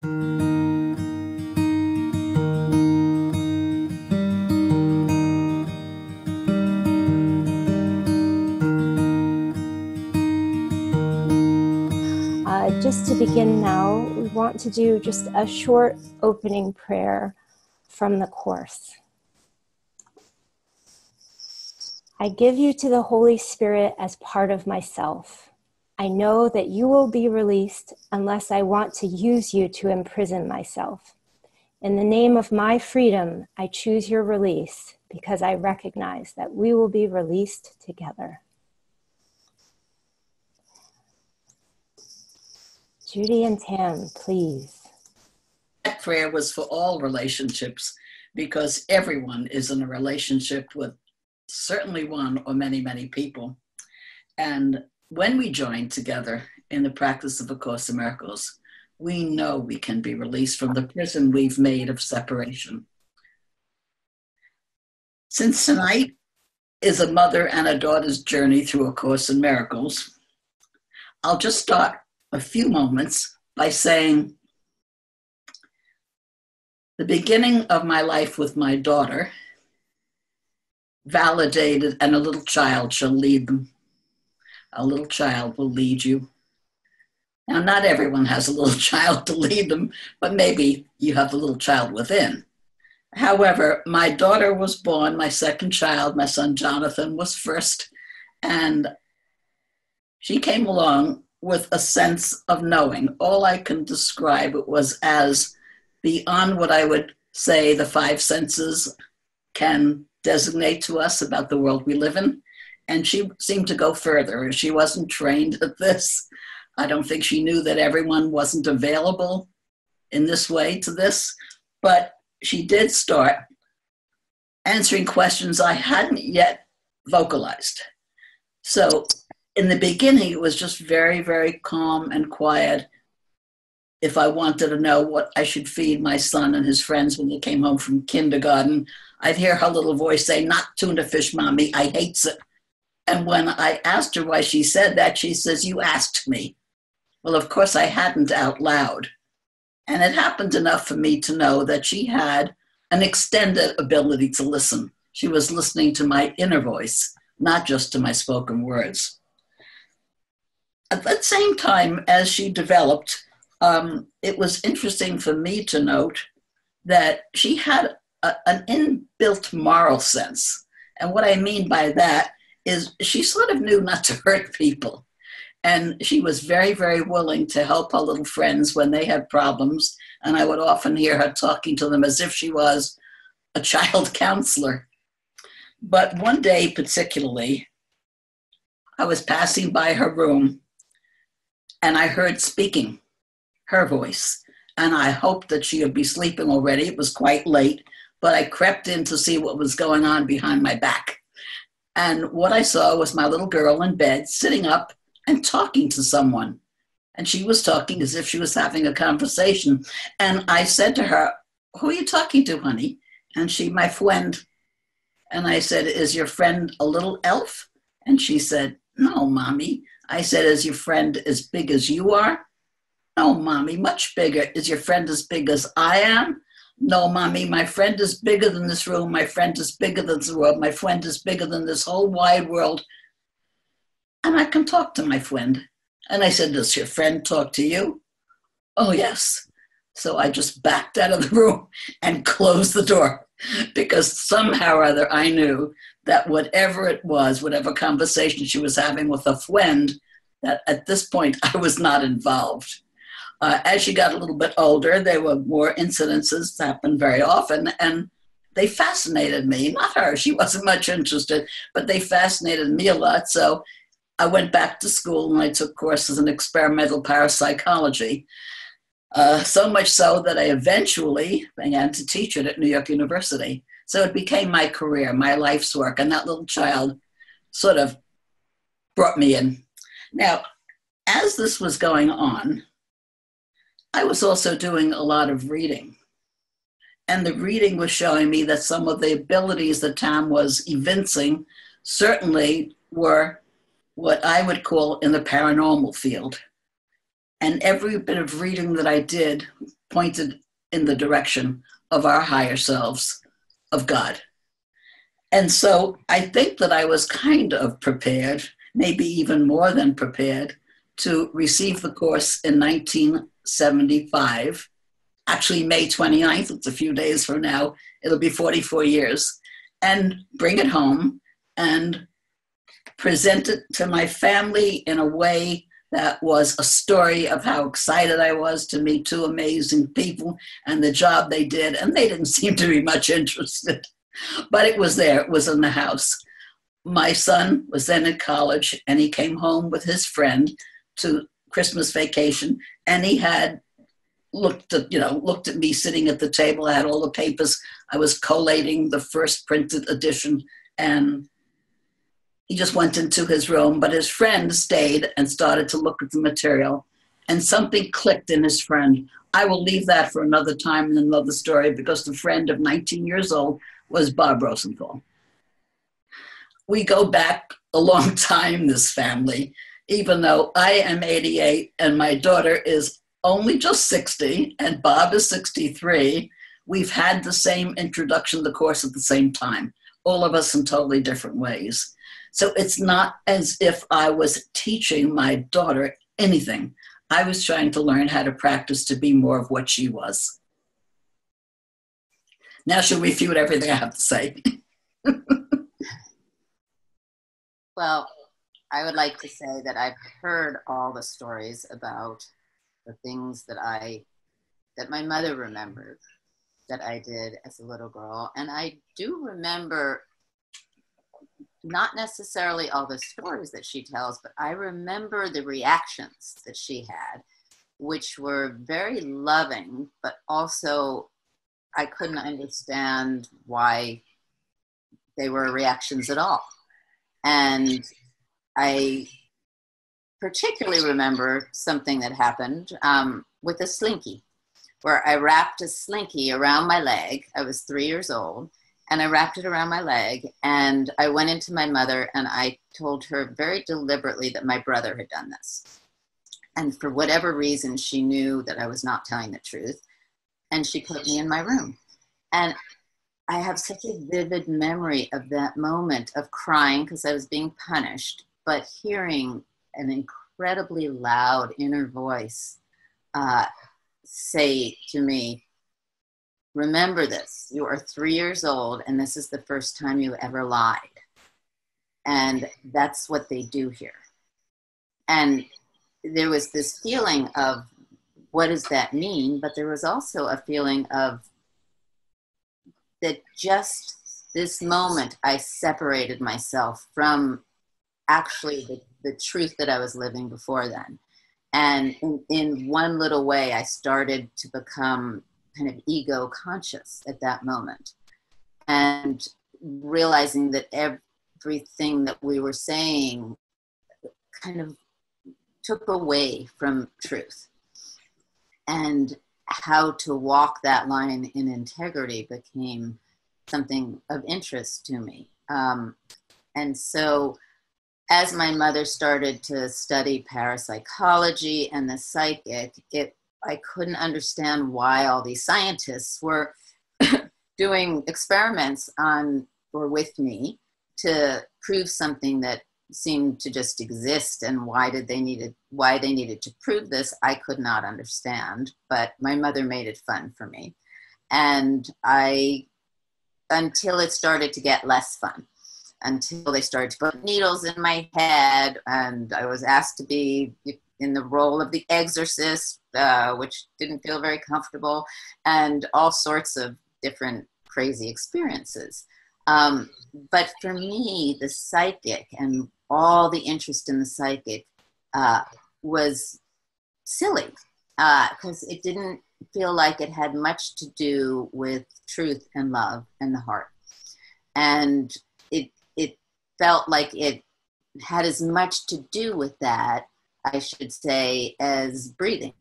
Just to begin now, we want to do just a short opening prayer from the Course. I give you to the Holy Spirit as part of myself. I know that you will be released unless I want to use you to imprison myself. In the name of my freedom, I choose your release because I recognize that we will be released together. Judy and Tam, please. That prayer was for all relationships because everyone is in a relationship with certainly one or many, many people. And when we join together in the practice of A Course in Miracles, we know we can be released from the prison we've made of separation. Since tonight is a mother and a daughter's journey through A Course in Miracles, I'll just start a few moments by saying the beginning of my life with my daughter validated, and a little child shall lead them. A little child will lead you. Now, not everyone has a little child to lead them, but maybe you have the little child within. However, my daughter was born, my second child, my son Jonathan was first, and she came along with a sense of knowing. All I can describe it was as beyond what I would say the five senses can designate to us about the world we live in. And she seemed to go further. She wasn't trained at this. I don't think she knew that everyone wasn't available in this way to this, but she did start answering questions I hadn't yet vocalized. So in the beginning, it was just very, very calm and quiet. If I wanted to know what I should feed my son and his friends when they came home from kindergarten, I'd hear her little voice say, "Not tuna fish, Mommy, I hates it." And when I asked her why she said that, she says, "You asked me." Well, of course, I hadn't out loud. And it happened enough for me to know that she had an extended ability to listen. She was listening to my inner voice, not just to my spoken words. At that same time, as she developed, it was interesting for me to note that she had an inbuilt moral sense. And what I mean by that is she sort of knew not to hurt people. And she was very, very willing to help her little friends when they had problems. And I would often hear her talking to them as if she was a child counselor. But one day particularly, I was passing by her room and I heard speaking, her voice. And I hoped that she would be sleeping already. It was quite late, but I crept in to see what was going on behind my back. And what I saw was my little girl in bed, sitting up and talking to someone. And she was talking as if she was having a conversation. And I said to her, "Who are you talking to, honey?" And she, "My friend." And I said, "Is your friend a little elf?" And she said, "No, Mommy." I said, "Is your friend as big as you are?" "No, Mommy, much bigger." "Is your friend as big as I am?" "No, Mommy, my friend is bigger than this room. My friend is bigger than the world. My friend is bigger than this whole wide world. And I can talk to my friend." And I said, "Does your friend talk to you?" "Oh, yes." So I just backed out of the room and closed the door because somehow or other I knew that whatever it was, whatever conversation she was having with a friend, that at this point I was not involved. As she got a little bit older, there were more incidences that happened very often, and they fascinated me. Not her, she wasn't much interested, but they fascinated me a lot. So I went back to school and I took courses in experimental parapsychology. So much so that I eventually began to teach it at New York University. So it became my career, my life's work, and that little child sort of brought me in. Now, as this was going on, I was also doing a lot of reading. And the reading was showing me that some of the abilities that Tam was evincing certainly were what I would call in the paranormal field. And every bit of reading that I did pointed in the direction of our higher selves, of God. And so I think that I was kind of prepared, maybe even more than prepared, to receive the course in 1975. Actually, May 29th, it's a few days from now, it'll be 44 years, and bring it home and present it to my family in a way that was a story of how excited I was to meet two amazing people and the job they did, and they didn't seem to be much interested. But it was there, it was in the house. My son was then in college, and he came home with his friend to Christmas vacation, and he had looked at me sitting at the table. I had all the papers. I was collating the first printed edition, and he just went into his room, but his friend stayed and started to look at the material, and something clicked in his friend. I will leave that for another time and another story, because the friend of 19 years old was Bob Rosenthal. We go back a long time, this family, even though I am 88 and my daughter is only just 60 and Bob is 63. We've had the same introduction to the course at the same time, all of us in totally different ways. So it's not as if I was teaching my daughter anything. I was trying to learn how to practice to be more of what she was. Now she'll refute everything I have to say. Well, I would like to say that I've heard all the stories about the things that my mother remembered that I did as a little girl. And I do remember not necessarily all the stories that she tells, but I remember the reactions that she had, which were very loving, but also I couldn't understand why they were reactions at all. And I particularly remember something that happened with a slinky, where I wrapped a slinky around my leg. I was 3 years old, and I wrapped it around my leg, and I went into my mother, and I told her very deliberately that my brother had done this. And for whatever reason, she knew that I was not telling the truth, and she put me in my room. And I have such a vivid memory of that moment of crying because I was being punished, but hearing an incredibly loud inner voice say to me, remember this, you are 3 years old and this is the first time you ever lied. And that's what they do here. And there was this feeling of, what does that mean? But there was also a feeling of that just this moment I separated myself from actually the truth that I was living before then. And in one little way, I started to become kind of ego conscious at that moment. And realizing that everything that we were saying kind of took away from truth. And how to walk that line in integrity became something of interest to me. And so as my mother started to study parapsychology and the psychic, I couldn't understand why all these scientists were doing experiments on or with me to prove something that seemed to just exist, and why they needed to prove this, I could not understand. But my mother made it fun for me, and until it started to get less fun, until they started to put needles in my head, and I was asked to be in the role of the exorcist, which didn't feel very comfortable, and all sorts of different crazy experiences. But for me, the psychic and all the interest in the psychic was silly, because it didn't feel like it had much to do with truth and love and the heart. And it felt like it had as much to do with that, I should say, as breathing.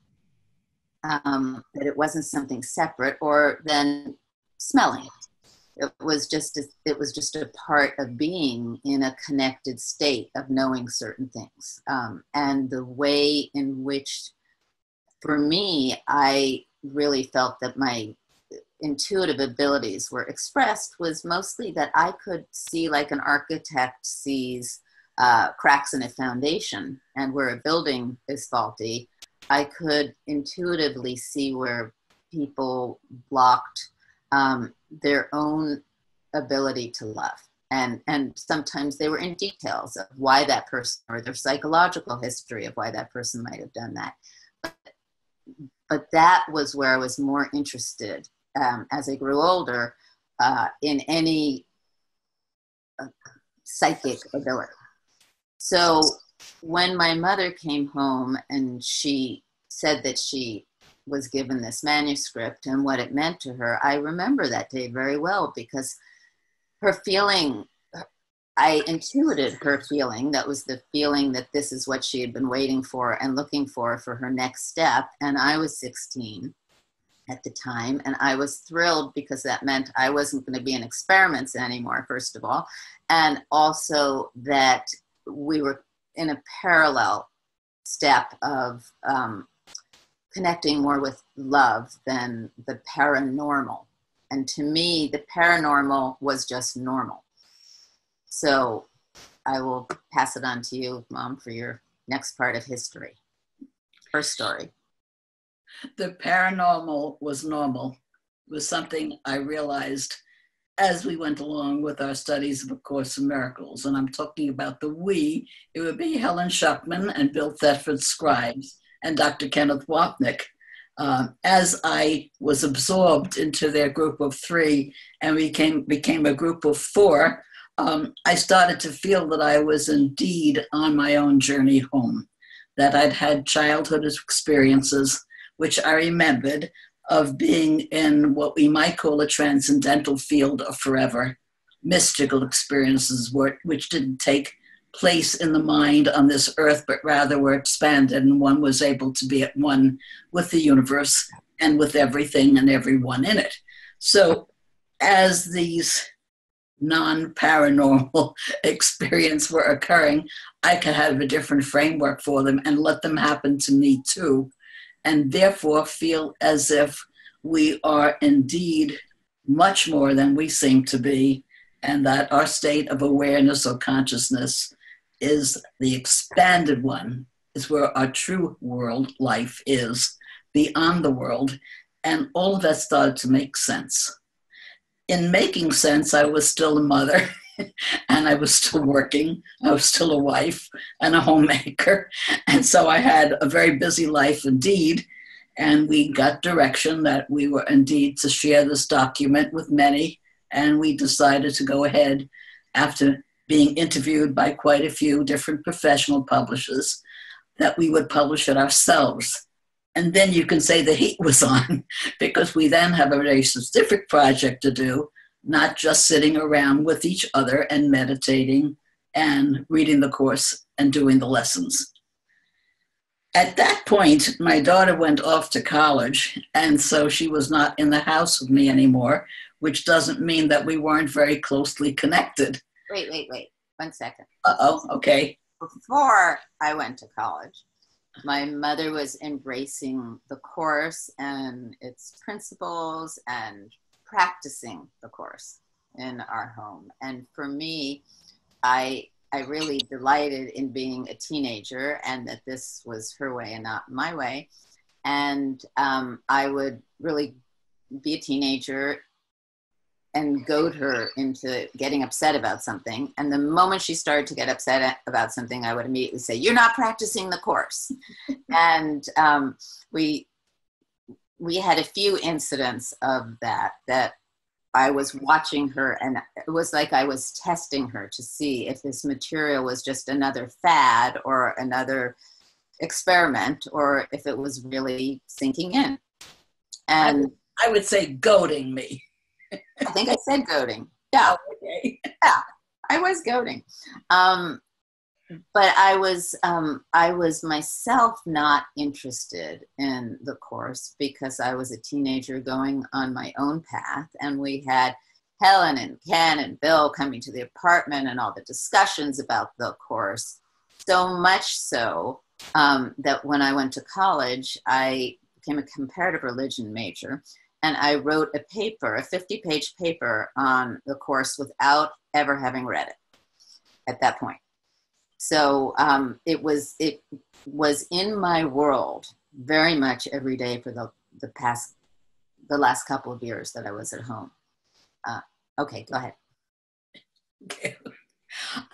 That it wasn't something separate, or then smelling. It was just a part of being in a connected state of knowing certain things. And the way in which, for me, I really felt that my intuitive abilities were expressed was mostly that I could see, like an architect sees cracks in a foundation, and where a building is faulty, I could intuitively see where people blocked their own ability to love. And sometimes they were in details of why that person, or their psychological history of why that person might have done that. But that was where I was more interested as I grew older in any psychic ability. So when my mother came home and she said that she was given this manuscript and what it meant to her, I remember that day very well, because her feeling, I intuited her feeling. That was the feeling that this is what she had been waiting for and looking for her next step. And I was 16 at the time, and I was thrilled because that meant I wasn't going to be in experiments anymore, first of all, and also that we were in a parallel step of connecting more with love than the paranormal. And to me, the paranormal was just normal. So I will pass it on to you, Mom, for your next part of history. Her story. The paranormal was normal. It was something I realized as we went along with our studies of A Course in Miracles. And I'm talking about the we. It would be Helen Schuckman and Bill Thetford Scribes and Dr. Kenneth Wapnick. As I was absorbed into their group of 3 and became a group of 4, I started to feel that I was indeed on my own journey home, that I'd had childhood experiences, which I remembered, of being in what we might call a transcendental field of forever, mystical experiences which didn't take place in the mind on this earth, but rather were expanded, and one was able to be at one with the universe and with everything and everyone in it. So as these non-paranormal experiences were occurring, I could have a different framework for them and let them happen to me too, and therefore feel as if we are indeed much more than we seem to be, and that our state of awareness or consciousness is the expanded one, is where our true world life is, beyond the world. And all of that started to make sense. In making sense, I was still a mother, and I was still working. I was still a wife and a homemaker. And so I had a very busy life indeed. And we got direction that we were indeed to share this document with many. And we decided to go ahead, after being interviewed by quite a few different professional publishers, that we would publish it ourselves. And then you can say the heat was on, because we then have a very specific project to do, not just sitting around with each other and meditating and reading the course and doing the lessons. At that point, my daughter went off to college, and so she was not in the house with me anymore, which doesn't mean that we weren't very closely connected. Wait. 1 second. Okay. Before I went to college, my mother was embracing the course and its principles and practicing the course in our home. And for me, I really delighted in being a teenager, and that this was her way and not my way. And I would really be a teenager and goad her into getting upset about something. And the moment she started to get upset about something, I would immediately say, "You're not practicing the course." And we had a few incidents of that I was watching her, and it was like I was testing her to see if this material was just another fad or another experiment, or if it was really sinking in. And I would say goading me. I think I said goading. Yeah. Okay. Yeah, I was goading. But I was myself not interested in the course, because I was a teenager going on my own path, and we had Helen and Ken and Bill coming to the apartment and all the discussions about the course. So much so that when I went to college, I became a comparative religion major. And I wrote a paper, a 50-page paper on the course without ever having read it at that point. So it was in my world very much every day for the last couple of years that I was at home. Okay, go ahead. Okay.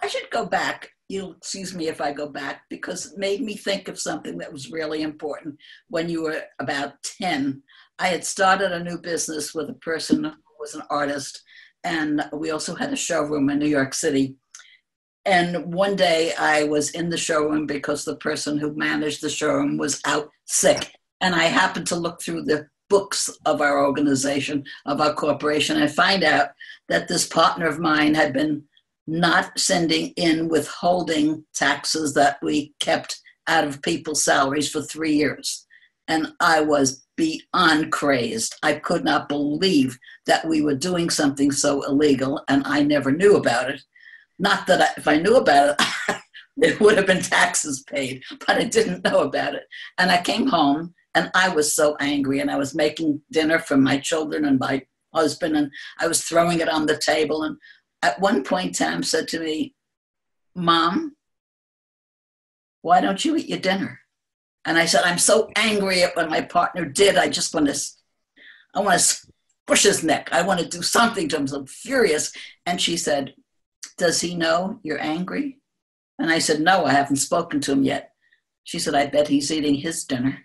I should go back. You'll excuse me if I go back, because it made me think of something that was really important. When you were about 10, I had started a new business with a person who was an artist, and we also had a showroom in New York City. And one day I was in the showroom because the person who managed the showroom was out sick. And I happened to look through the books of our organization, of our corporation, and find out that this partner of mine had been not sending in withholding taxes that we kept out of people's salaries for 3 years. And I was beyond crazed. I could not believe that we were doing something so illegal, and I never knew about it. Not that if I knew about it, there would have been taxes paid, but I didn't know about it. And I came home, and I was so angry, and I was making dinner for my children and my husband, and I was throwing it on the table. And at one point, Tam said to me, "Mom, why don't you eat your dinner?" And I said, "I'm so angry at what my partner did. I want to squish his neck. I want to do something to him. I'm furious." And she said, "Does he know you're angry?" And I said, "No, I haven't spoken to him yet." She said, "I bet he's eating his dinner."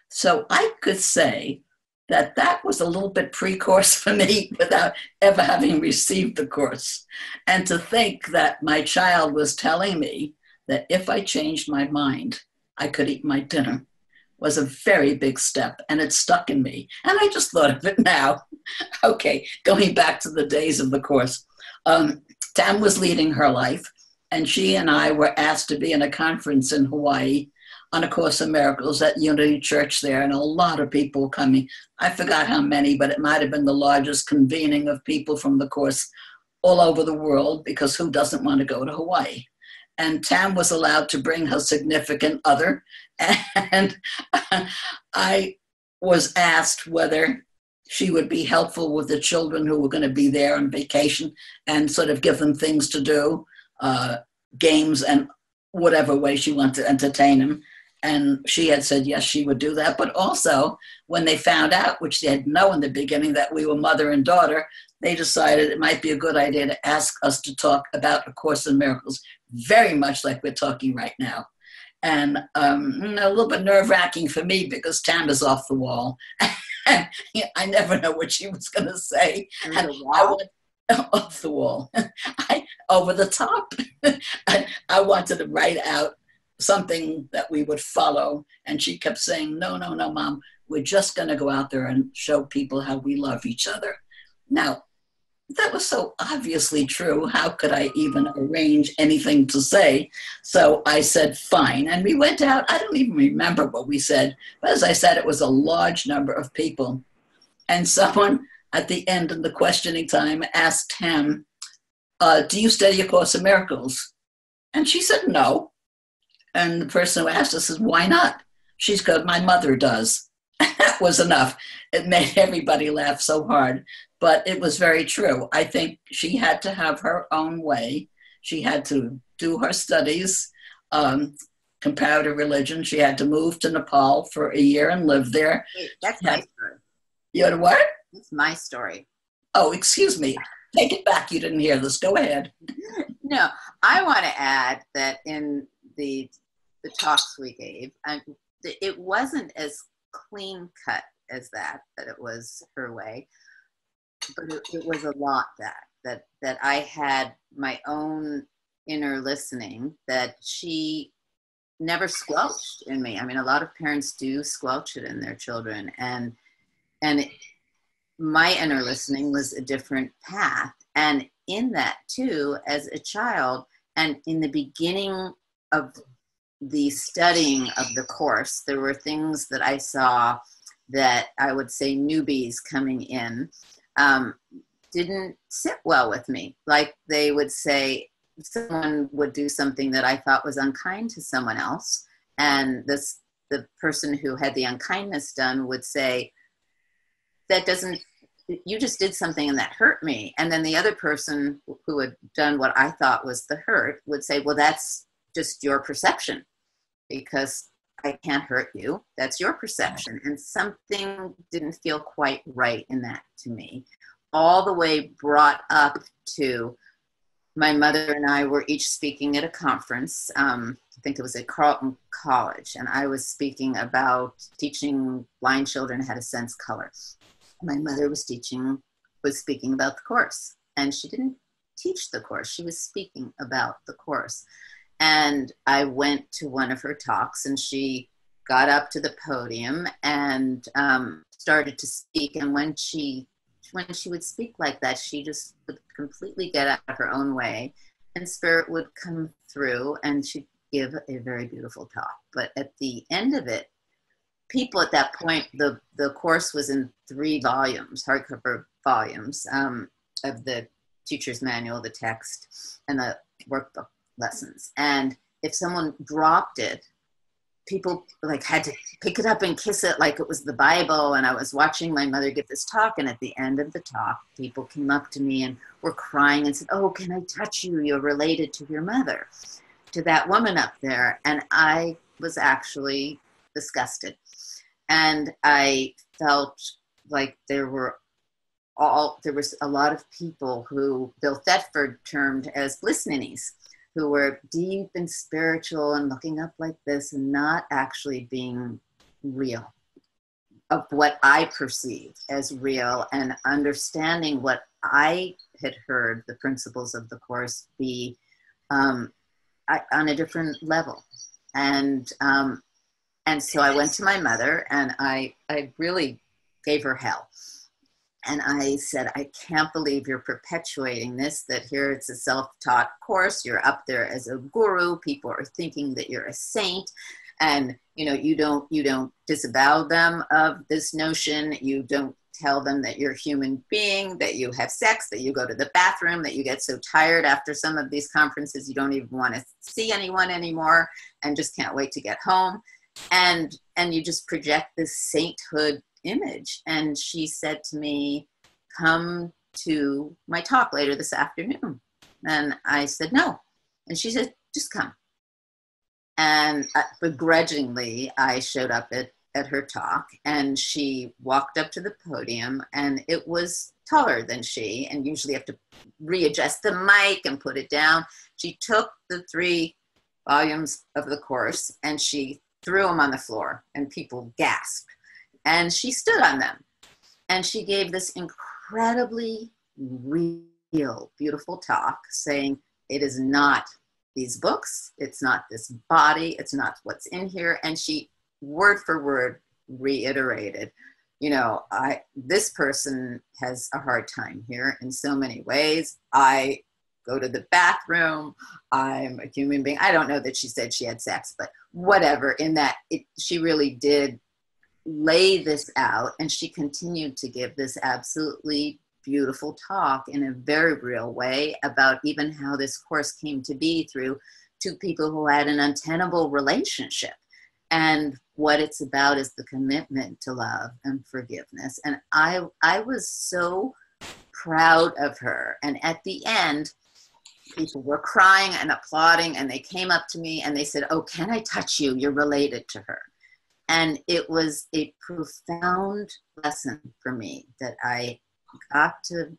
So I could say that was a little bit pre-course for me without ever having received the course. And to think that my child was telling me that if I changed my mind, I could eat my dinner was a very big step, and it stuck in me. And I just thought of it now. Okay, going back to the days of the course. Tam was leading her life, and she and I were asked to be in a conference in Hawaii on A Course in Miracles at Unity Church there, and a lot of people coming. I forgot how many, but it might have been the largest convening of people from the course all over the world, because who doesn't want to go to Hawaii? And Tam was allowed to bring her significant other, and I was asked whether she would be helpful with the children who were going to be there on vacation and sort of give them things to do, games and whatever way she wanted to entertain them. And she had said, yes, she would do that. But also, when they found out, which they didn't know in the beginning, that we were mother and daughter, they decided it might be a good idea to ask us to talk about A Course in Miracles, very much like we're talking right now. And a little bit nerve-wracking for me, because Tam is off the wall. I never know what she was going to say. And I went off the wall. Over the top. I wanted to write out something that we would follow. And she kept saying, no, Mom, we're just going to go out there and show people how we love each other. Now, that was so obviously true. How could I even arrange anything to say? So I said, fine. And we went out. I don't even remember what we said. But as I said, it was a large number of people. And someone at the end of the questioning time asked Tam, do you study A Course in Miracles? And she said, no. And the person who asked us says, why not? She's good. My mother does. That was enough. It made everybody laugh so hard. But it was very true. I think she had to have her own way. She had to do her studies, comparative religion. She had to move to Nepal for a year and live there. Wait, that's my story. You had what? It's my story. Oh, excuse me. Take it back. You didn't hear this. Go ahead. No, I want to add that in the talks we gave, it wasn't as clean cut as that it was her way, but it was a lot that I had my own inner listening that she never squelched in me. I mean, a lot of parents do squelch it in their children, and my inner listening was a different path. And in that too, as a child, and in the beginning of the studying of the course, there were things that I saw that I would say newbies coming in didn't sit well with me. Like they would say, someone would do something that I thought was unkind to someone else, and the the person who had the unkindness done would say, you just did something and that hurt me. And then the other person who had done what I thought was the hurt would say, well, that's just your perception, because I can't hurt you. That's your perception. And something didn't feel quite right in that to me. All the way brought up to my mother and I were each speaking at a conference. I think it was at Carleton College. And I was speaking about teaching blind children how to sense color. My mother was speaking about the Course. And she didn't teach the Course. She was speaking about the Course. And I went to one of her talks, and she got up to the podium and started to speak. And when she would speak like that, she just would completely get out of her own way, and Spirit would come through, and she'd give a very beautiful talk. But at the end of it, people at that point, the course was in 3 volumes, hardcover volumes, of the teacher's manual, the text, and the workbook lessons. And if someone dropped it, people like had to pick it up and kiss it like it was the Bible. And I was watching my mother give this talk, and at the end of the talk, people came up to me and were crying and said, "Oh, can I touch you? You're related to your mother," to that woman up there. And I was actually disgusted. And I felt like there was a lot of people who Bill Thetford termed as bliss ninnies, who were deep and spiritual and looking up like this and not actually being real of what I perceived as real, and understanding what I had heard the principles of the Course be on a different level. And so I went to my mother, and I really gave her hell. And I said, "I can't believe you're perpetuating this, that here it's a self-taught course. You're up there as a guru. People are thinking that you're a saint. And, you don't disavow them of this notion. You don't tell them that you're a human being, that you have sex, that you go to the bathroom, that you get so tired after some of these conferences, you don't even want to see anyone anymore and just can't wait to get home. And you just project this sainthood image." And she said to me, "Come to my talk later this afternoon." And I said, "No." And she said, "Just come." And begrudgingly, I showed up at her talk, and she walked up to the podium, and it was taller than she, and usually you have to readjust the mic and put it down. She took the 3 volumes of the Course, and she threw them on the floor, and people gasped. And she stood on them, and she gave this incredibly real, beautiful talk saying, it is not these books, it's not this body, it's not what's in here. And she word for word reiterated, this person has a hard time here in so many ways. I go to the bathroom, I'm a human being. I don't know that she said she had sex, but whatever, in that she really did lay this out, and she continued to give this absolutely beautiful talk in a very real way about even how this course came to be through 2 people who had an untenable relationship. And what it's about is the commitment to love and forgiveness. And I was so proud of her. And at the end, people were crying and applauding, and they came up to me and they said, "Oh, can I touch you? You're related to her." And it was a profound lesson for me that I got to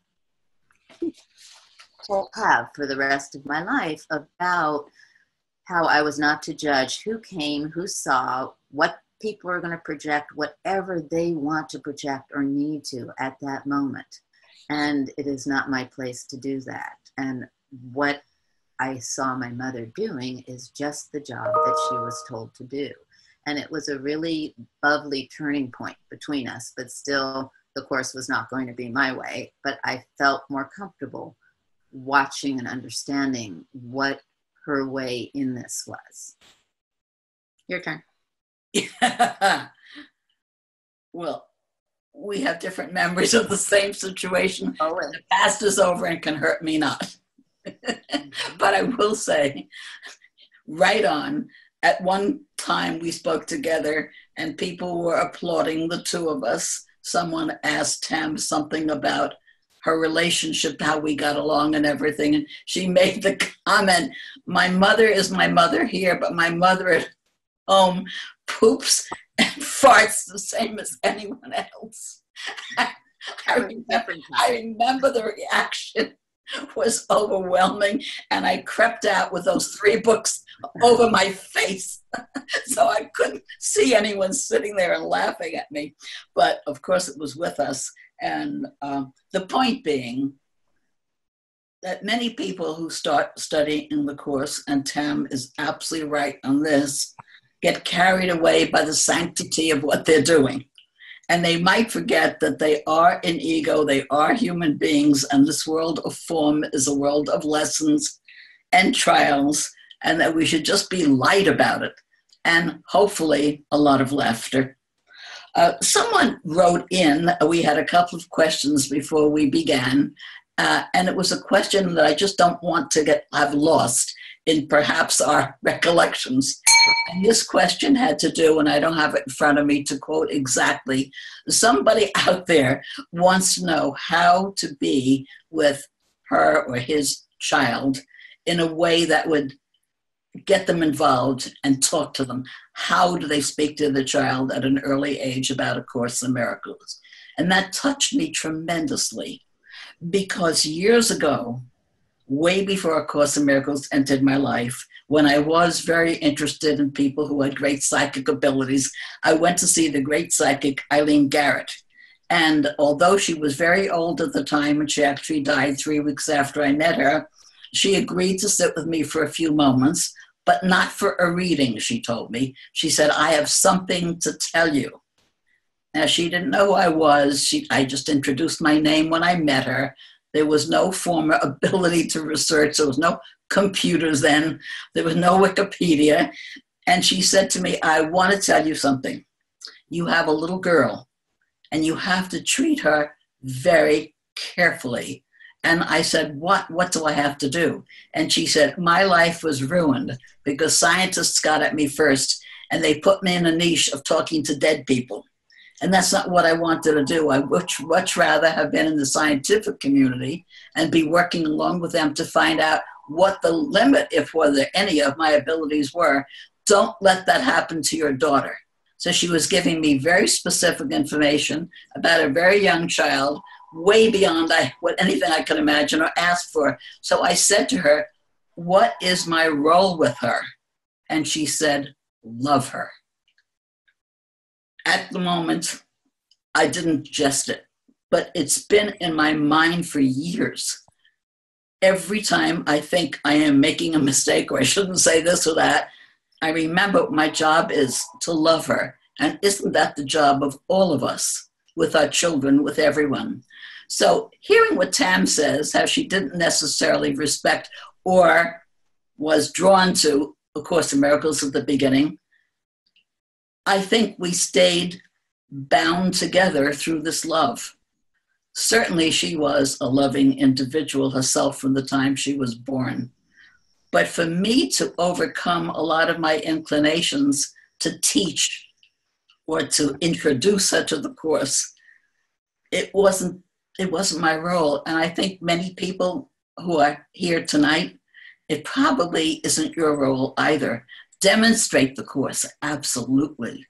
have for the rest of my life, about how I was not to judge who came, who saw, what people are going to project, whatever they want to project or need to at that moment. And it is not my place to do that. And what I saw my mother doing is just the job that she was told to do. And it was a really lovely turning point between us, but still the course was not going to be my way. But I felt more comfortable watching and understanding what her way in this was. Your turn. Well, we have different memories of the same situation. Oh, really? The past is over and can hurt me not. But I will say, right on. at one time we spoke together and people were applauding the two of us. Someone asked Tam something about her relationship, how we got along and everything. And she made the comment, my mother is my mother here, but my mother at home poops and farts the same as anyone else. I remember the reaction was overwhelming, and I crept out with those 3 books over my face so I couldn't see anyone sitting there and laughing at me. But of course it was with us. And the point being that many people who start studying in the course, and Tam is absolutely right on this, get carried away by the sanctity of what they're doing. And they might forget that they are an ego, they are human beings, and this world of form is a world of lessons and trials, and that we should just be light about it, and hopefully a lot of laughter. Someone wrote in, we had a couple of questions before we began, and it was a question that I just don't want to have lost in perhaps our recollections. And this question had to do, and I don't have it in front of me to quote exactly, somebody out there wants to know how to be with her or his child in a way that would get them involved and talk to them. How do they speak to the child at an early age about A Course in Miracles? And that touched me tremendously, because years ago, way before A Course in Miracles entered my life, when I was very interested in people who had great psychic abilities, I went to see the great psychic Eileen Garrett. And although she was very old at the time, and she actually died 3 weeks after I met her, she agreed to sit with me for a few moments, but not for a reading, she told me. She said, I have something to tell you. Now, she didn't know who I was. I just introduced my name when I met her. There was no former ability to research. There was no computers then. There was no Wikipedia. And she said to me, I want to tell you something. You have a little girl, and you have to treat her very carefully. And I said, what do I have to do? And she said, my life was ruined because scientists got at me first, and they put me in a niche of talking to dead people. And that's not what I wanted to do. I would much rather have been in the scientific community and be working along with them to find out what the limit, if whether any of my abilities were. Don't let that happen to your daughter. So she was giving me very specific information about a very young child, way beyond what anything I could imagine or ask for. So I said to her, what is my role with her? And she said, love her. At the moment, I didn't gest it, but it's been in my mind for years. Every time I think I am making a mistake or I shouldn't say this or that, I remember my job is to love her. And isn't that the job of all of us, with our children, with everyone? So hearing what Tam says, how she didn't necessarily respect or was drawn to A Course in Miracles at the beginning, I think we stayed bound together through this love. Certainly she was a loving individual herself from the time she was born. But for me to overcome a lot of my inclinations to teach or to introduce her to the Course, it wasn't my role. And I think many people who are here tonight, it probably isn't your role either. Demonstrate the Course, absolutely.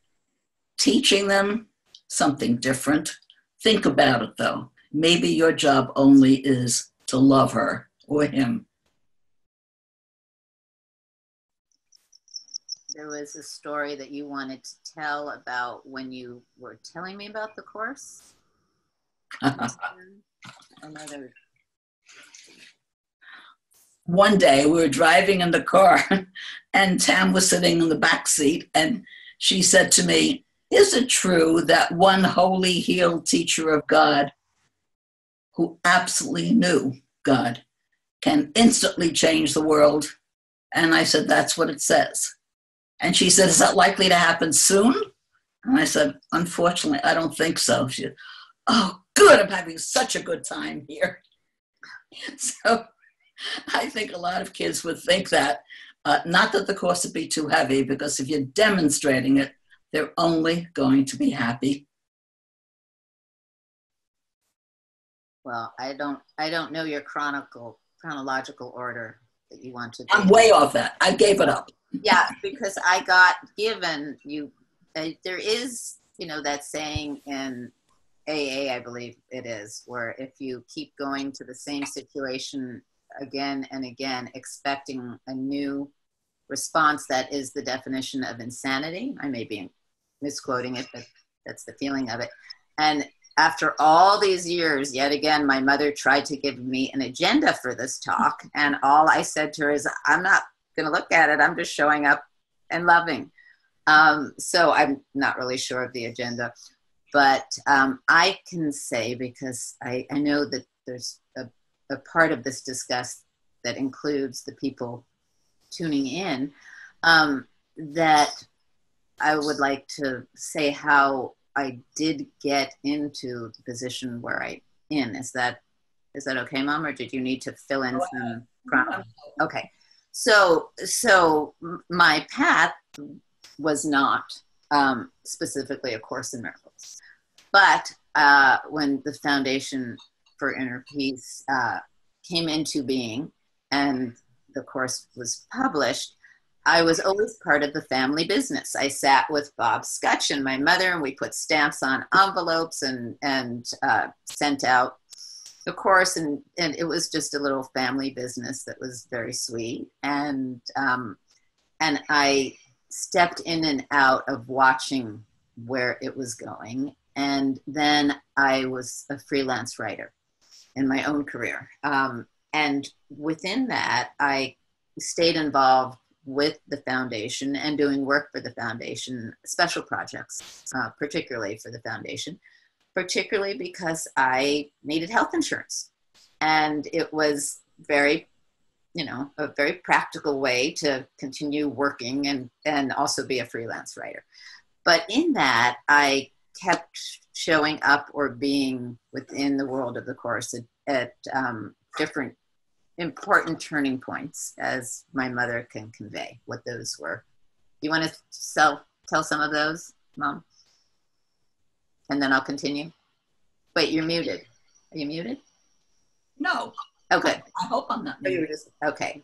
Teaching them, something different. Think about it, though. Maybe your job only is to love her or him. There was a story that you wanted to tell about when you were telling me about the Course. Another. One day we were driving in the car and Tam was sitting in the back seat, and she said to me, is it true that one holy, healed teacher of God who absolutely knew God can instantly change the world? And I said, that's what it says. And she said, is that likely to happen soon? And I said, unfortunately, I don't think so. She said, oh, good, I'm having such a good time here. So I think a lot of kids would think that. Not that the course would be too heavy, because if you're demonstrating it, they're only going to be happy. Well, I don't know your chronological order that you want to do. I'm way off that. I gave it up. Yeah, because I got given you, there is, that saying in AA, I believe it is, where if you keep going to the same situation again and again, expecting a new response, that is the definition of insanity. I may be misquoting it, but that's the feeling of it. And after all these years, yet again, my mother tried to give me an agenda for this talk. And all I said to her is, I'm not going to look at it. I'm just showing up and loving. So I'm not really sure of the agenda. But I can say, because I know that there's a part of this discuss that includes the people tuning in, that I would like to say how I did get into the position where I'm in. Is that okay, Mom, or did you need to fill in some? Okay, so my path was not specifically A Course in Miracles, but when the Foundation for Inner Peace came into being and the course was published, I was always part of the family business. I sat with Bob Scutch and my mother, and we put stamps on envelopes and sent out the course, and it was just a little family business that was very sweet. And I stepped in and out of watching where it was going. And then I was a freelance writer in my own career. And within that, I stayed involved with the foundation and doing work for the foundation, special projects, particularly for the foundation, particularly because I needed health insurance. And it was very, a very practical way to continue working and also be a freelance writer. But in that, I kept showing up or being within the world of the course at different important turning points, as my mother can convey what those were. You want to tell some of those, Mom? And then I'll continue. Wait, you're muted. Are you muted? No. Okay. I hope I'm not muted. Okay.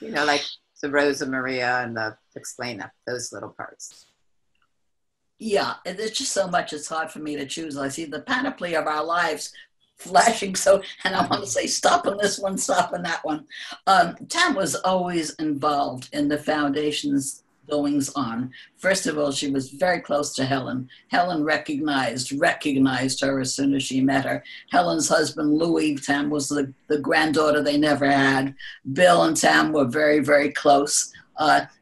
Like the Rosa Maria and the explain those little parts. Yeah, there's just so much, it's hard for me to choose. I see the panoply of our lives flashing, and I want to say stop on this one, stop on that one. Tam was always involved in the foundation's goings on. First of all, she was very close to Helen. Helen recognized her as soon as she met her. Helen's husband, Louis, Tam was the granddaughter they never had. Bill and Tam were very, very close.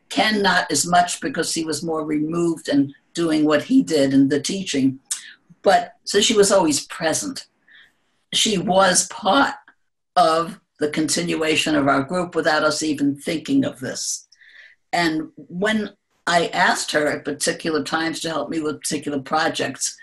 Ken, not as much, because he was more removed and doing what he did in the teaching. But so she was always present. She was part of the continuation of our group without us even thinking of this. And when I asked her at particular times to help me with particular projects,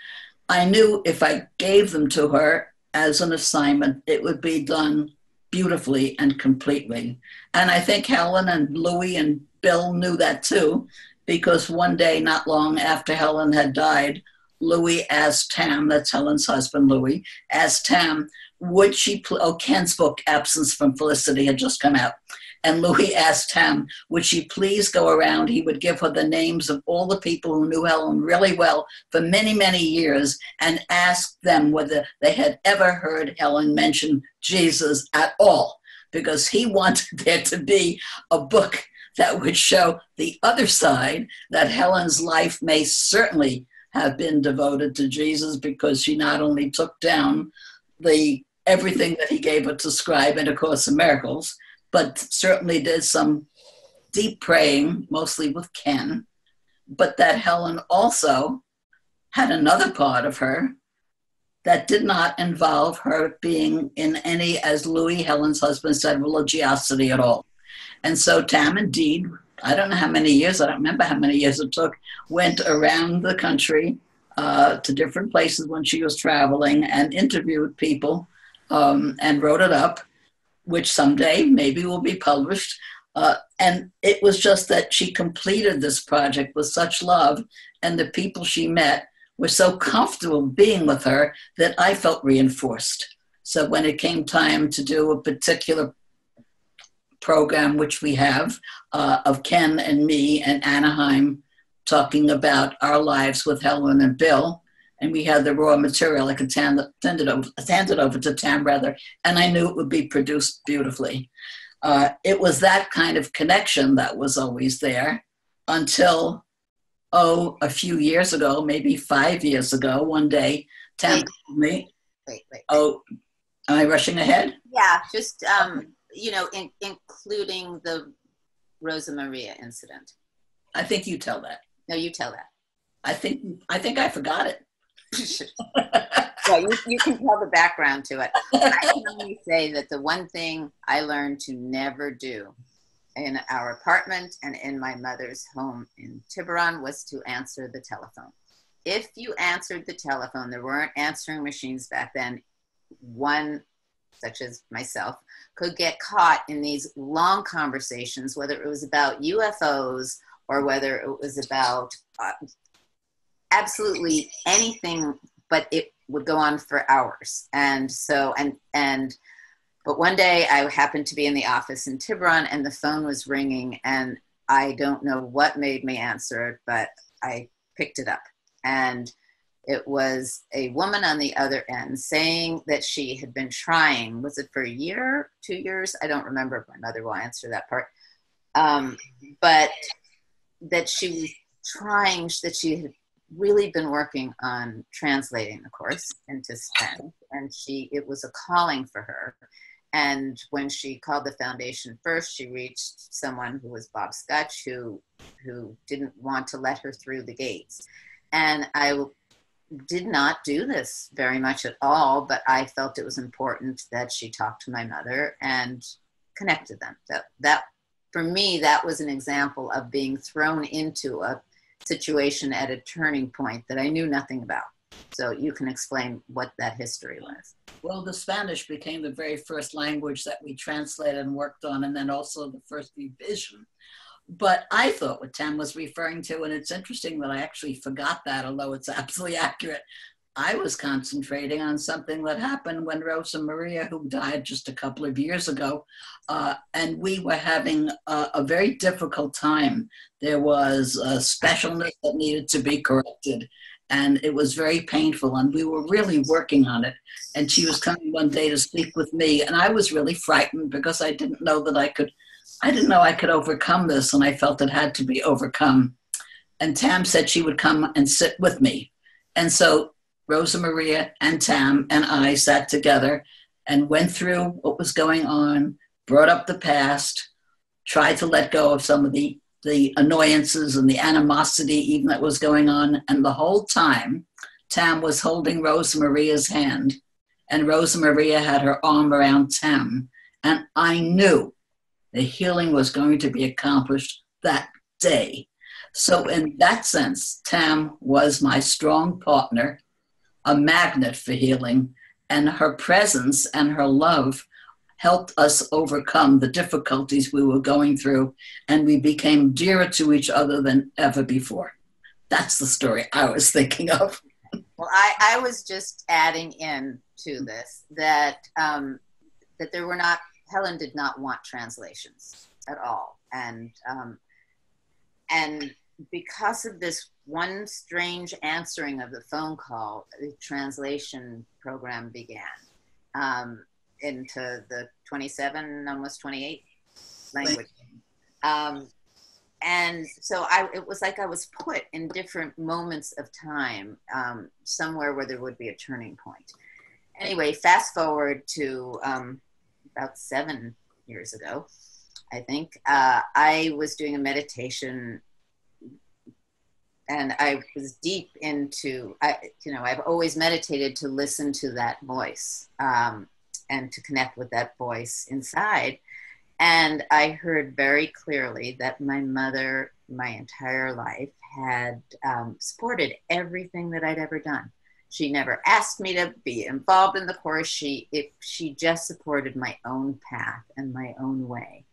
I knew if I gave them to her as an assignment, it would be done beautifully and completely. And I think Helen and Louis and Bill knew that too, because one day, not long after Helen had died, Louis asked Tam, that's Helen's husband, Louis, asked Tam, would she, Ken's book, Absence from Felicity, had just come out. And Louis asked Tam, would she please go around? He would give her the names of all the people who knew Helen really well for many, many years and ask them whether they had ever heard Helen mention Jesus at all, because he wanted there to be a book that would show the other side, that Helen's life may certainly have been devoted to Jesus, because she not only took down everything that he gave her to scribe in A Course in Miracles, but certainly did some deep praying, mostly with Ken, but that Helen also had another part of her that did not involve her being in any, as Louis, Helen's husband, said, religiosity at all. And so Tam, indeed, I don't know how many years, I don't remember how many years it took, went around the country to different places when she was traveling and interviewed people and wrote it up, which someday maybe will be published. And it was just that she completed this project with such love, and the people she met were so comfortable being with her that I felt reinforced. So when it came time to do a particular program, which we have, of Ken and me and Anaheim talking about our lives with Helen and Bill, and we had the raw material, I could hand it over to Tam, rather, and I knew it would be produced beautifully. It was that kind of connection that was always there until, a few years ago, maybe 5 years ago, one day, Tam told me, Wait. Oh, am I rushing ahead? Yeah, just, including the Rosa Maria incident. I think you tell that. No, you tell that. I think I forgot it. Well, you can tell the background to it. I can only say that the one thing I learned to never do in our apartment and in my mother's home in Tiburon was to answer the telephone. If you answered the telephone, there weren't answering machines back then. One, such as myself, could get caught in these long conversations, whether it was about UFOs or whether it was about absolutely anything, but it would go on for hours. But one day I happened to be in the office in Tiburon and the phone was ringing, and I don't know what made me answer it, but I picked it up. And it was a woman on the other end saying that she had been trying, was it for a year, 2 years? I don't remember. My mother will answer that part. But that she was trying, that she had really been working on translating the course into Spanish, and it was a calling for her. And when she called the foundation first, she reached someone who was Bob Scutch, who didn't want to let her through the gates. And I did not do this very much at all, but I felt it was important that she talked to my mother and connected them. That for me, that was an example of being thrown into a situation at a turning point that I knew nothing about. So you can explain what that history was. Well, the Spanish became the very first language that we translated and worked on, and then also the first revision. But I thought what Tam was referring to, and it's interesting that I actually forgot that, although it's absolutely accurate. I was concentrating on something that happened when Rosa Maria, who died just a couple of years ago, and we were having a very difficult time. There was a specialness that needed to be corrected, and it was very painful, and we were really working on it. And she was coming one day to speak with me, and I was really frightened because I didn't know that I could overcome this, and I felt it had to be overcome. And Tam said she would come and sit with me. And so Rosa Maria and Tam and I sat together and went through what was going on, brought up the past, tried to let go of some of the annoyances and the animosity even that was going on. And the whole time, Tam was holding Rosa Maria's hand, and Rosa Maria had her arm around Tam. And I knew the healing was going to be accomplished that day. So in that sense, Tam was my strong partner, a magnet for healing, and her presence and her love helped us overcome the difficulties we were going through, and we became dearer to each other than ever before. That's the story I was thinking of. Well, I was just adding in to this that there were not, Helen did not want translations at all. And because of this one strange answering of the phone call, the translation program began into the 27, almost 28 language. And so it was like I was put in different moments of time, somewhere where there would be a turning point. Anyway, fast forward to about 7 years ago, I think, I was doing a meditation, and I was deep into, I've always meditated to listen to that voice and to connect with that voice inside. And I heard very clearly that my mother, my entire life, had supported everything that I'd ever done. She never asked me to be involved in the course. She just supported my own path and my own way.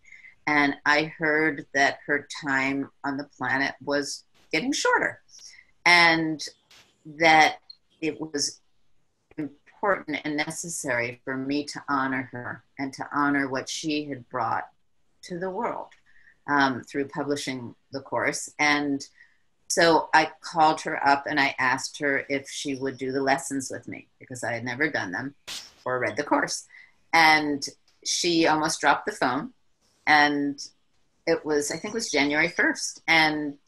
And I heard that her time on the planet was getting shorter, and that it was important and necessary for me to honor her and to honor what she had brought to the world through publishing the course. And so I called her up and I asked her if she would do the lessons with me, because I had never done them or read the course. And she almost dropped the phone. And it was, I think it was January 1st. And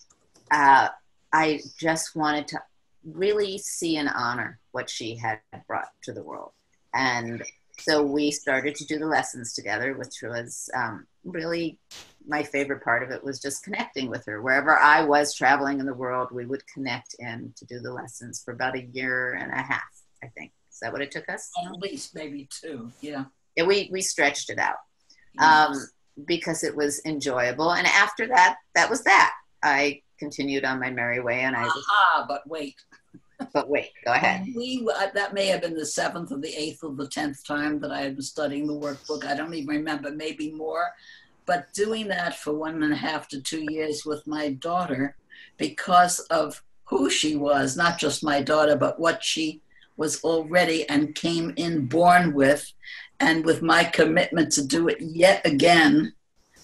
I just wanted to really see and honor what she had brought to the world. And so we started to do the lessons together, which was really my favorite part of it, was just connecting with her. Wherever I was traveling in the world, we would connect in to do the lessons for about 1.5 years, I think. Is that what it took us? At least maybe 2, yeah. Yeah, we stretched it out because it was enjoyable. And after that, that was that. I continued on my merry way, and I was... but wait. But wait, go ahead. That may have been the 7th or the 8th or the 10th time that I had been studying the workbook. I don't even remember, maybe more. But doing that for 1.5 to 2 years with my daughter, because of who she was, not just my daughter, but what she was already and came in born with, and with my commitment to do it yet again,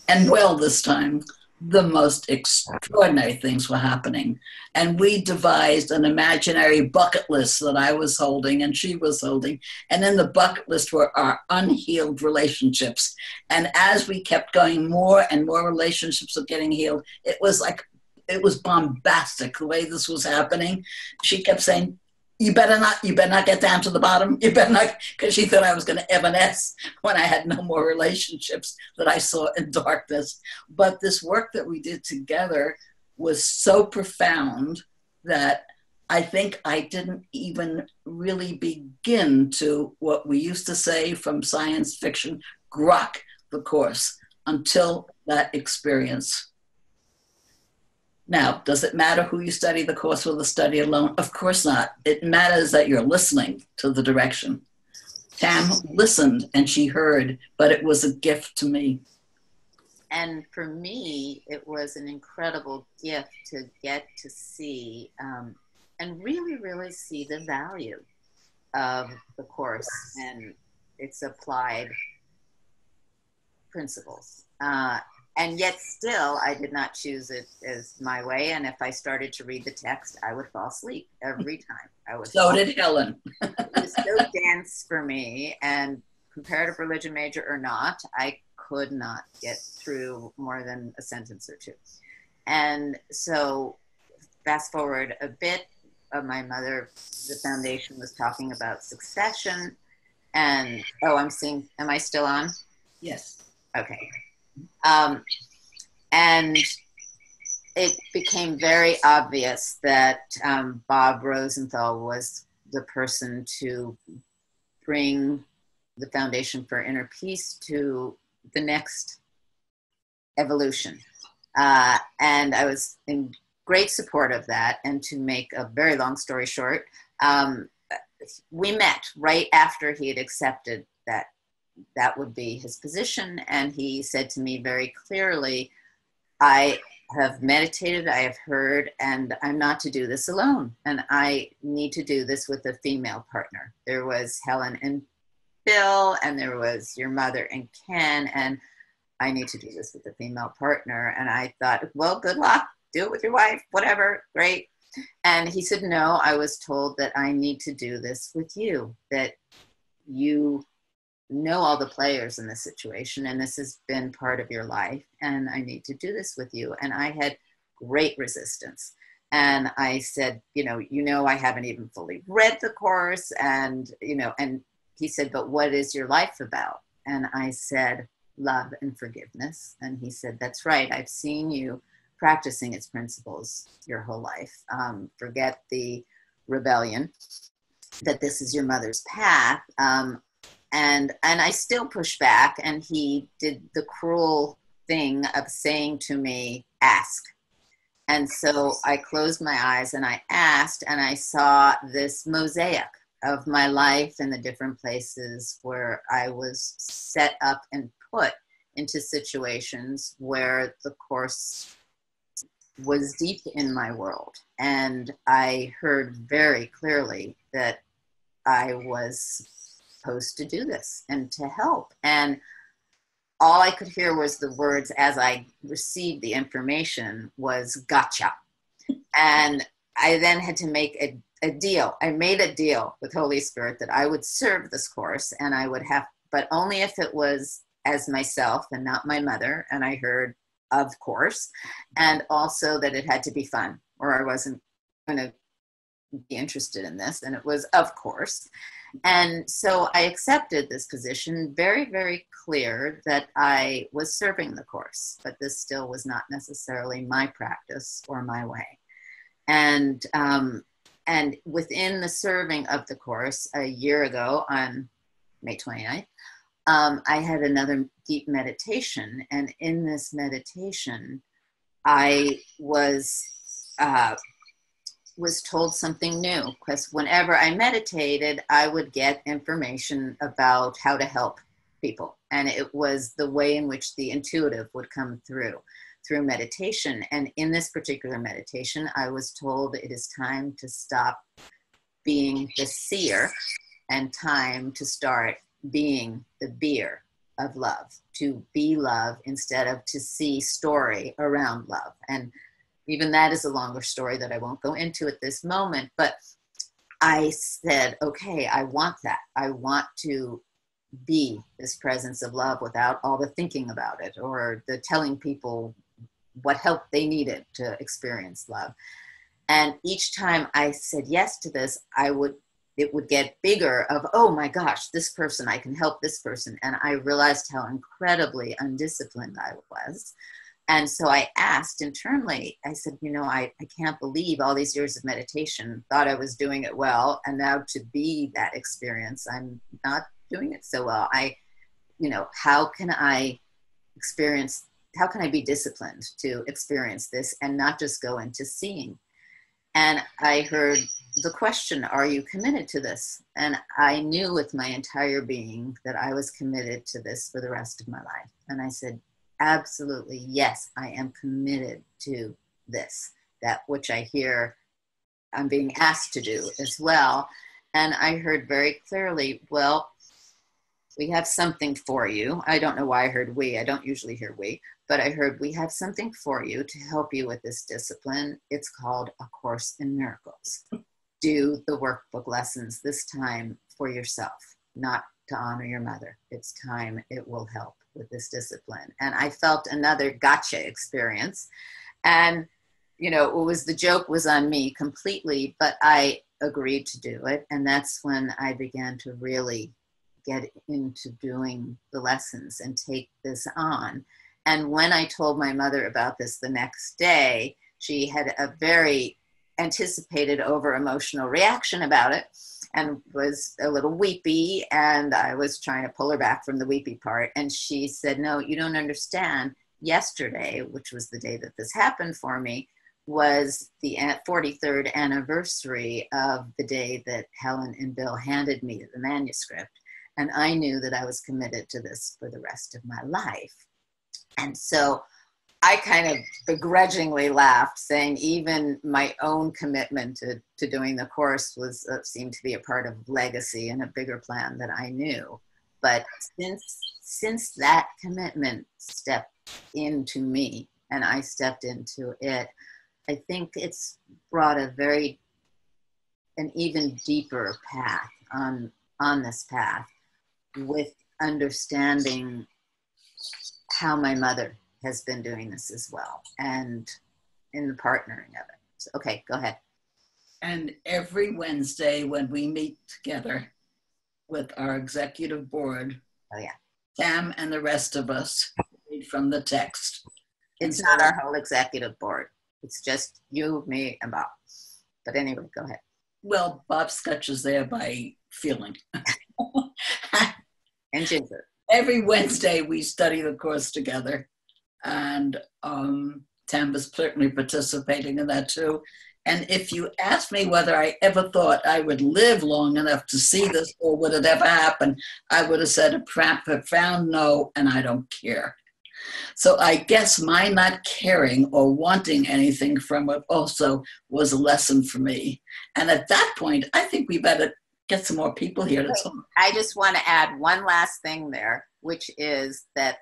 and well this time, the most extraordinary things were happening. And we devised an imaginary bucket list that I was holding and she was holding. And in the bucket list were our unhealed relationships. And as we kept going, more and more relationships were getting healed. It was bombastic the way this was happening. She kept saying, you better not get down to the bottom. You better not, because she thought I was going to evanesce when I had no more relationships that I saw in darkness. But this work that we did together was so profound that I think I didn't even really begin to, what we used to say from science fiction, grok the course until that experience. Now, does it matter who you study the course or the study alone? Of course not. It matters that you're listening to the direction. Tam listened and she heard, but it was a gift to me. And for me, it was an incredible gift to get to see and really, really see the value of the course and its applied principles. And yet still, I did not choose it as my way. And if I started to read the text, I would fall asleep every time. So did Helen. It was so dense for me. And comparative religion major or not, I could not get through more than a sentence or 2. And so fast forward a bit, my mother, the foundation was talking about succession. And, am I still on? Yes. Okay. And it became very obvious that Bob Rosenthal was the person to bring the Foundation for Inner Peace to the next evolution. And I was in great support of that. And to make a very long story short, we met right after he had accepted that would be his position. And he said to me very clearly, I have meditated, I have heard, and I'm not to do this alone. And I need to do this with a female partner. There was Helen and Bill, and there was your mother and Ken, and I need to do this with a female partner. And I thought, well, good luck, do it with your wife, whatever, great. And he said, no, I was told that I need to do this with you, that you know all the players in this situation, and this has been part of your life, and I need to do this with you. And I had great resistance. And I said, I haven't even fully read the course. And, and he said, but what is your life about? And I said, love and forgiveness. And he said, that's right. I've seen you practicing its principles your whole life. Forget the rebellion, that this is your mother's path. And I still push back, and he did the cruel thing of saying to me, ask. And so I closed my eyes and I asked, and I saw this mosaic of my life and the different places where I was set up and put into situations where the Course was deep in my world. And I heard very clearly that I was supposed to do this and to help. And all I could hear was the words as I received the information was gotcha. And I then had to make a deal. I made a deal with Holy Spirit that I would serve this Course, and I would have, but only if it was as myself and not my mother. And I heard, of course, and also that it had to be fun, or I wasn't going to be interested in this. And it was, of course. And so I accepted this position, very, very clear that I was serving the Course, but this still was not necessarily my practice or my way. And within the serving of the Course a year ago on May 29th, I had another deep meditation. And in this meditation, I was told something new, because whenever I meditated, I would get information about how to help people. And it was the way in which the intuitive would come through meditation. And in this particular meditation, I was told it is time to stop being the seer and time to start being the beer of love, to be love instead of to see story around love. And even that is a longer story that I won't go into at this moment, but I said, okay, I want that. I want to be this presence of love without all the thinking about it or the telling people what help they needed to experience love. And each time I said yes to this, it would get bigger of, oh my gosh, this person, I can help this person. And I realized how incredibly undisciplined I was. And so I asked internally, I said, I can't believe all these years of meditation, thought I was doing it well. And now to be that experience, I'm not doing it so well. How can I be disciplined to experience this and not just go into seeing? And I heard the question, are you committed to this? And I knew with my entire being that I was committed to this for the rest of my life. And I said, absolutely, yes, I am committed to this, that which I hear I'm being asked to do as well. And I heard very clearly, well, we have something for you. I don't know why I heard we. I don't usually hear we, but I heard we have something for you to help you with this discipline. It's called A Course in Miracles. Do the workbook lessons this time for yourself, not to honor your mother. It's time it will help with this discipline. And I felt another gotcha experience. And, the joke was on me completely, but I agreed to do it. And that's when I began to really get into doing the lessons and take this on. And when I told my mother about this the next day, she had a very anticipated over emotional reaction about it and was a little weepy. And I was trying to pull her back from the weepy part. And she said, no, you don't understand. Yesterday, which was the day that this happened for me, was the 43rd anniversary of the day that Helen and Bill handed me the manuscript. And I knew that I was committed to this for the rest of my life. And so I kind of begrudgingly laughed, saying even my own commitment to doing the course was seemed to be a part of legacy and a bigger plan that I knew. But since that commitment stepped into me and I stepped into it, I think it's brought an even deeper path on this path, with understanding how my mother has been doing this as well, and in the partnering of it. So, okay, go ahead. And every Wednesday when we meet together with our executive board, oh yeah, Tam and the rest of us read from the text. It's not our whole executive board. It's just you, me, and Bob. But anyway, go ahead. Well, Bob Scutch is there by feeling. And Ginger. Every Wednesday we study the course together. And Tam was certainly participating in that too. And if you asked me whether I ever thought I would live long enough to see this or would it ever happen, I would have said a profound no, and I don't care. So I guess my not caring or wanting anything from it also was a lesson for me. And at that point, I think we better get some more people here to talk. I just want to add one last thing there, which is that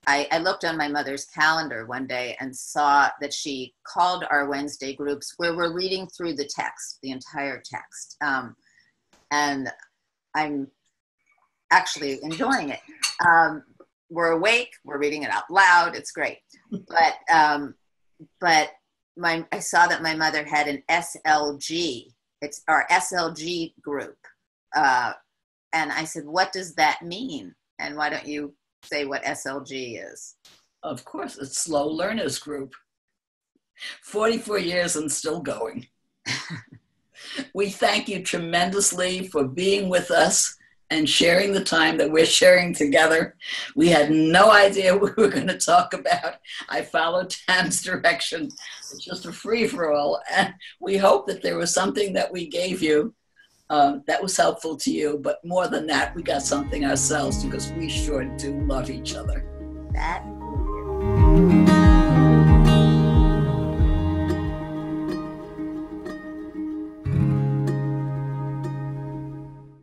I looked on my mother's calendar one day and saw that she called our Wednesday groups where we're reading through the text, the entire text. And I'm actually enjoying it. We're awake, we're reading it out loud, it's great. But I saw that my mother had an SLG, it's our SLG group. And I said, what does that mean? And why don't you say what SLG is? Of course, it's Slow Learners Group. 44 years and still going. We thank you tremendously for being with us and sharing the time that we're sharing together. We had no idea what we were going to talk about. I followed Tam's direction. It's just a free-for-all. And we hope that there was something that we gave you that was helpful to you. But more than that, we got something ourselves because we sure do love each other. That